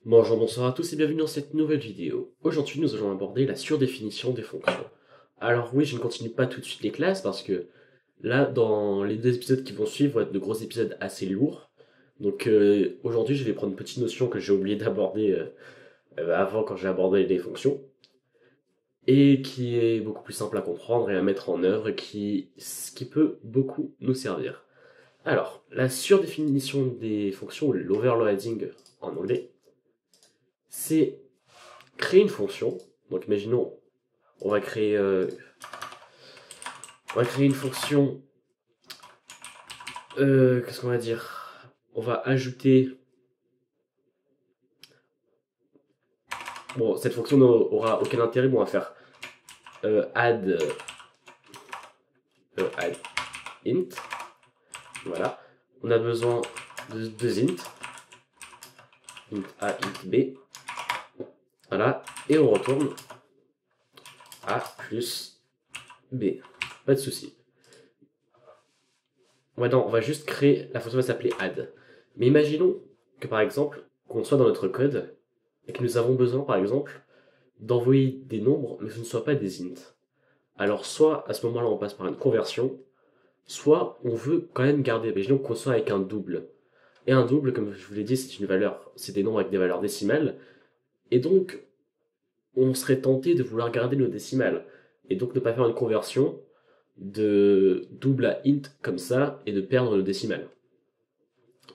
Bonjour, bonsoir à tous et bienvenue dans cette nouvelle vidéo. Aujourd'hui, nous allons aborder la surdéfinition des fonctions. Alors oui, je ne continue pas tout de suite les classes parce que là, dans les deux épisodes qui vont suivre, vont être de gros épisodes assez lourds. Donc aujourd'hui, je vais prendre une petite notion que j'ai oublié d'aborder avant quand j'ai abordé les fonctions et qui est beaucoup plus simple à comprendre et à mettre en œuvre et qui peut beaucoup nous servir. Alors, la surdéfinition des fonctions, ou l'overloading en anglais, c'est créer une fonction. Donc imaginons, on va créer, euh, on va créer une fonction. Qu'est-ce qu'on va dire? On va ajouter. Bon, cette fonction n'aura aucun intérêt. Bon, on va faire add int. Voilà. On a besoin de deux int. Int a, int b. Voilà. Et on retourne a plus b. Pas de souci. Ouais, non, on va juste créer. La fonction va s'appeler add. Mais imaginons que par exemple, qu'on soit dans notre code et que nous avons besoin, par exemple, d'envoyer des nombres, mais que ce ne soit pas des int. Alors, soit à ce moment-là, on passe par une conversion, soit on veut quand même garder, imaginons qu'on soit avec un double. Et un double, comme je vous l'ai dit, c'est une valeur, c'est des nombres avec des valeurs décimales, et donc on serait tenté de vouloir garder nos décimales, et donc ne pas faire une conversion de double à int comme ça, et de perdre nos décimales.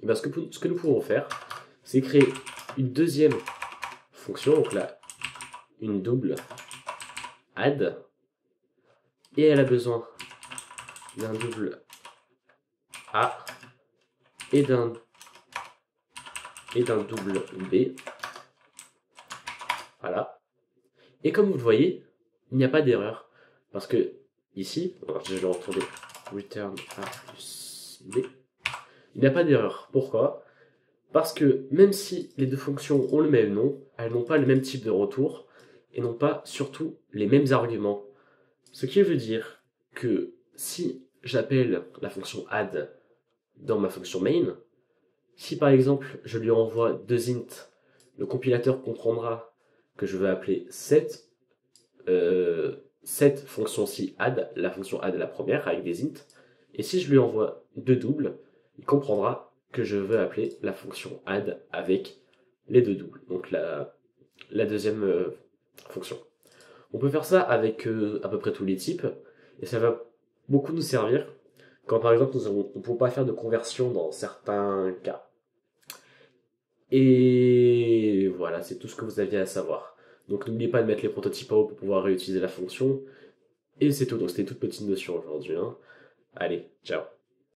Et bien, ce que nous pouvons faire, c'est créer une deuxième fonction, donc là, une double add, et elle a besoin d'un double A et d'un double B. Voilà. Et comme vous le voyez, il n'y a pas d'erreur. Parce que ici, alors je vais retourner return A plus B. Il n'y a pas d'erreur. Pourquoi? Parce que même si les deux fonctions ont le même nom, elles n'ont pas le même type de retour et n'ont pas surtout les mêmes arguments. Ce qui veut dire que si j'appelle la fonction add dans ma fonction main, si par exemple je lui envoie deux int, le compilateur comprendra que je veux appeler cette fonction-ci add, la fonction add la première avec des int, et si je lui envoie deux doubles, il comprendra que je veux appeler la fonction add avec les deux doubles, donc la deuxième fonction. On peut faire ça avec à peu près tous les types, et ça va beaucoup nous servir quand par exemple on ne peut pas faire de conversion dans certains cas. Et voilà, c'est tout ce que vous aviez à savoir. Donc n'oubliez pas de mettre les prototypes à haut pour pouvoir réutiliser la fonction. Et c'est tout, donc c'était toute petite notion aujourd'hui, hein. Allez, ciao.